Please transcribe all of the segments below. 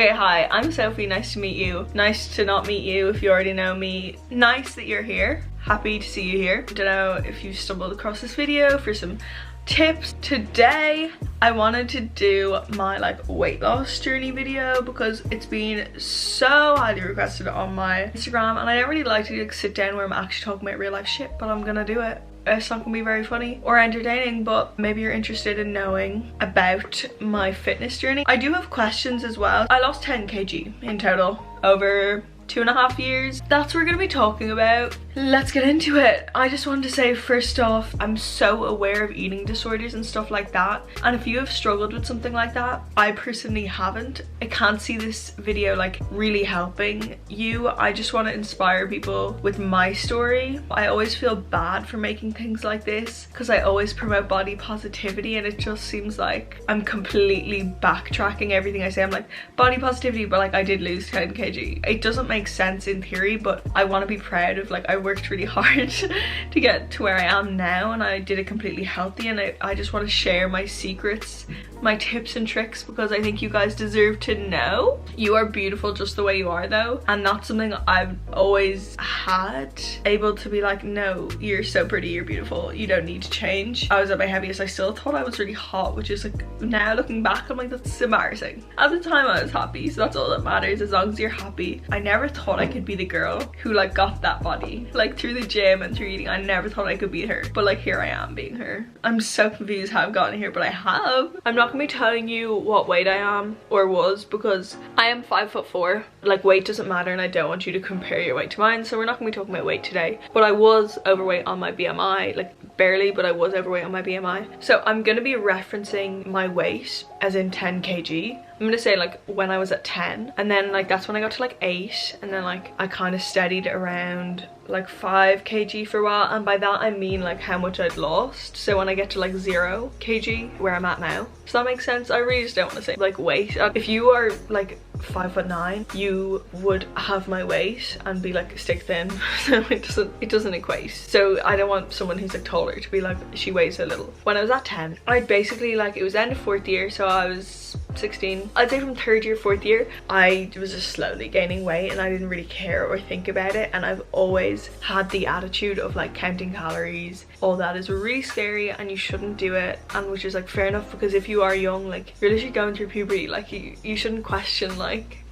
Okay, hi, I'm Sophie, nice to meet you. Nice to not meet you if you already know me. Nice that you're here. Happy to see you here. Don't know if you stumbled across this video for some tips. Today I wanted to do my weight loss journey video because it's been so highly requested on my Instagram, and I don't really like to sit down where I'm actually talking about real life shit, but I'm gonna do it. It's not gonna be very funny or entertaining, but maybe you're interested in knowing about my fitness journey. I do have questions as well. I lost 10 kg in total over 2.5 years. That's what we're gonna be talking about. Let's get into it. I just wanted to say, first off, I'm so aware of eating disorders and stuff like that, and if you have struggled with something like that, I personally haven't. I can't see this video really helping you. I just want to inspire people with my story. I always feel bad for making things like this because I always promote body positivity, and it just seems like I'm completely backtracking everything I say. I'm like, body positivity, but I did lose 10 kg. It doesn't make sense in theory, but I want to be proud of I worked really hard to get to where I am now, and I did it completely healthy, and I just want to share my secrets, my tips and tricks, because I think you guys deserve to know. You are beautiful just the way you are though, and that's something I've always had, able to be like, no, you're so pretty, you're beautiful, you don't need to change. I was at my heaviest, I still thought I was really hot, which is now looking back I'm like, that's embarrassing. At the time I was happy, so that's all that matters. As long as you're happy. I never thought I could be the girl who got that body through the gym and through eating. I never thought I could be her, but here I am being her. I'm so confused how I've gotten here, but I have. I'm not gonna be telling you what weight I am or was, because I am 5'4". Weight doesn't matter, and I don't want you to compare your weight to mine, so we're not gonna be talking about weight today. But I was overweight on my BMI, barely, but I was overweight on my BMI. So I'm gonna be referencing my weight as in 10 kg. I'm gonna say when I was at 10, and then that's when I got to 8, and then I kind of steadied around 5 kg for a while, and by that I mean how much I'd lost. So when I get to 0 kg, where I'm at now, does that make sense? I really just don't want to say weight. If you are 5'9", you would have my weight and be stick thin, so it doesn't equate. So I don't want someone who's taller to be she weighs so little. When I was at 10, I basically it was end of 4th year, so I was 16. I'd say from 3rd year, 4th year, I was just slowly gaining weight, and I didn't really care or think about it. And I've always had the attitude of counting calories. All that is really scary, and you shouldn't do it. And which is fair enough, because if you are young, you're literally going through puberty, you shouldn't question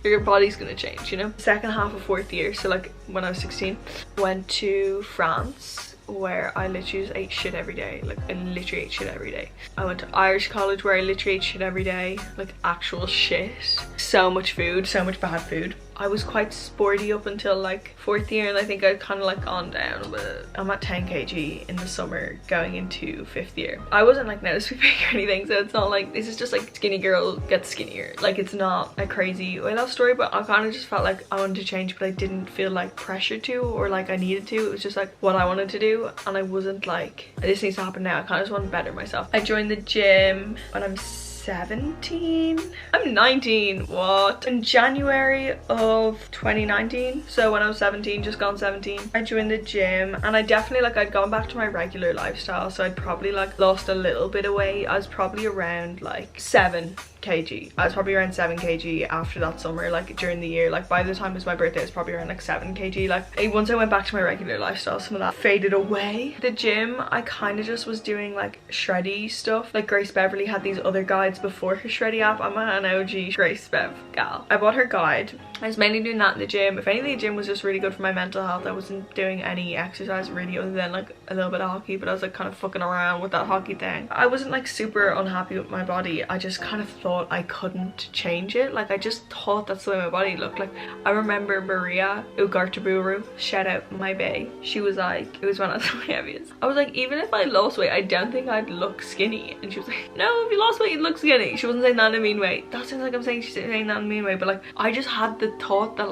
your body's gonna change, you know. Second half of 4th year, so when I was 16, went to France, where I literally just ate shit every day. I literally ate shit every day. I went to Irish college, where I literally ate shit every day, actual shit. So much food, so much bad food. I was quite sporty up until 4th year, and I think I'd kind of gone down, but I'm at 10 kg in the summer going into 5th year. I wasn't noticeably big or anything, so it's not this is just skinny girl gets skinnier. It's not a crazy weight loss story, but I kind of just felt I wanted to change, but I didn't feel pressured to, or I needed to. It was just what I wanted to do, and I wasn't this needs to happen now. I kind of just want to better myself. I joined the gym when I'm 17. I'm 19. What? In January of 2019, so when I was 17, just gone 17, I joined the gym, and I definitely I'd gone back to my regular lifestyle, so I'd probably lost a little bit of weight. I was probably around 7 kg. I was probably around 7 kg after that summer, during the year. By the time it was my birthday, it was probably around 7 kg. Once I went back to my regular lifestyle, some of that faded away. The gym, I kind of just was doing shreddy stuff. Grace Beverly had these other guides before her shreddy app. I'm an OG Grace Bev gal. I bought her guide. I was mainly doing that in the gym. If anything, the gym was just really good for my mental health. I wasn't doing any exercise really, other than a little bit of hockey, but I was kind of fucking around with that hockey thing. I wasn't super unhappy with my body. I just kind of thought I couldn't change it. I just thought that's the way my body looked. I remember Maria Ugartaburu, shout out my bae, she was it was when I was at my heaviest, I was even if I lost weight, I don't think I'd look skinny. And she was no, if you lost weight, you'd look skinny. She wasn't saying that in a mean way. That sounds I'm saying she's saying that in a mean way, but I just had the thought that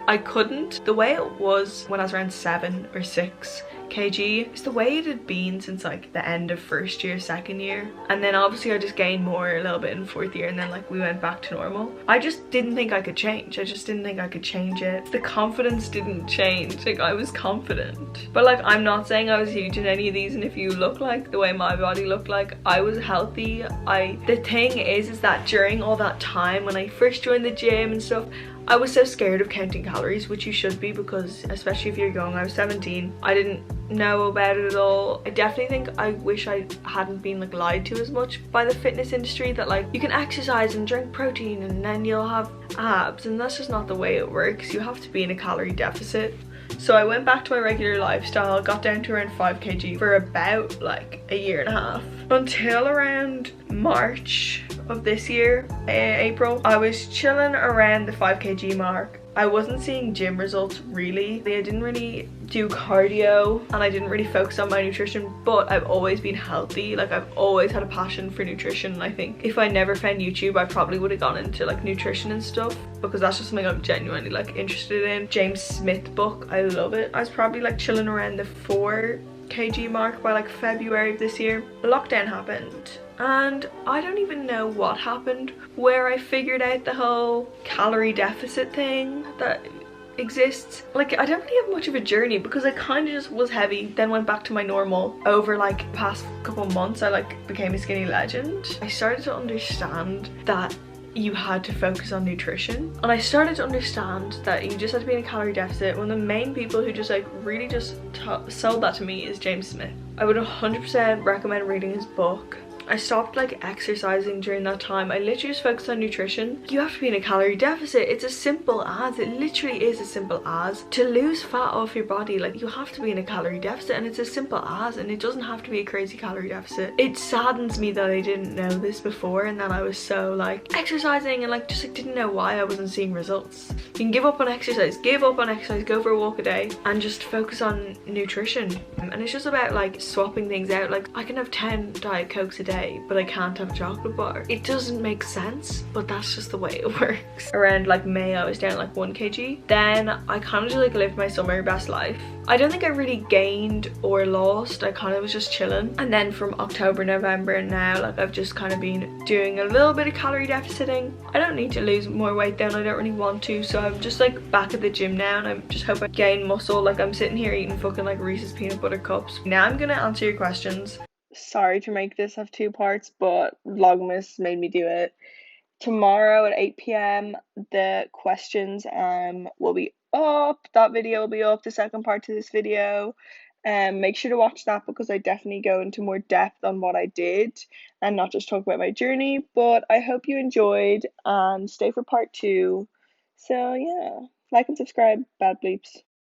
I couldn't. The way it was when I was around 7 or 6 kg is the way it had been since like the end of first year, second year. And then obviously I just gained more a little bit in fourth year, and then like we went back to normal. I just didn't think I could change. I just didn't think I could change it. The confidence didn't change. Like I was confident. But like I'm not saying I was huge in any of these, and if you look like the way my body looked like, I was healthy. The thing is that during all that time when I first joined the gym and stuff, I was so scared of counting calories, which you should be, because especially if you're young. I was 17. I didn't know about it at all. I definitely think I wish I hadn't been like lied to as much by the fitness industry that like you can exercise and drink protein and then you'll have abs, and that's just not the way it works. You have to be in a calorie deficit. So I went back to my regular lifestyle, got down to around 5 kg for about like a year and a half, until around March of this year, April. I was chilling around the 5 kg mark. I wasn't seeing gym results really. I didn't really do cardio and I didn't really focus on my nutrition, but I've always been healthy. Like I've always had a passion for nutrition. I think if I never found YouTube, I probably would have gone into like nutrition and stuff, because that's just something I'm genuinely like interested in. James Smith book, I love it. I was probably like chilling around the 4 kg mark by like February of this year. The lockdown happened and I don't even know what happened, where I figured out the whole calorie deficit thing that exists. Like I don't really have much of a journey, because I kind of just was heavy, then went back to my normal. Over like the past couple months I like became a skinny legend. I started to understand that you had to focus on nutrition, and I started to understand that you just had to be in a calorie deficit. One of the main people who just like really just sold that to me is James Smith. I would 100% recommend reading his book. I stopped like exercising during that time. I literally just focused on nutrition. You have to be in a calorie deficit. It's as simple as, it literally is as simple as, to lose fat off your body. Like you have to be in a calorie deficit, and it's as simple as, and it doesn't have to be a crazy calorie deficit. It saddens me that I didn't know this before, and that I was so like exercising and like just like didn't know why I wasn't seeing results. You can give up on exercise, go for a walk a day and just focus on nutrition. And it's just about like swapping things out. Like I can have 10 Diet Cokes a day, but I can't have a chocolate bar. It doesn't make sense, but that's just the way it works. Around like May I was down like 1 kg. Then I kind of just like lived my summer best life. I don't think I really gained or lost. I kind of was just chilling. And then from October, November and now, like I've just kind of been doing a little bit of calorie deficiting. I don't need to lose more weight then. I don't really want to. So I'm just like back at the gym now, and I just hope I gain muscle. Like I'm sitting here eating fucking like Reese's peanut butter cups. Now I'm gonna answer your questions. Sorry to make this have 2 parts, but Vlogmas made me do it. Tomorrow at 8 p.m. the questions will be up. That video will be up, the second part to this video. Make sure to watch that, because I definitely go into more depth on what I did and not just talk about my journey. But I hope you enjoyed, and stay for part 2. So yeah, like and subscribe. Bad bleeps.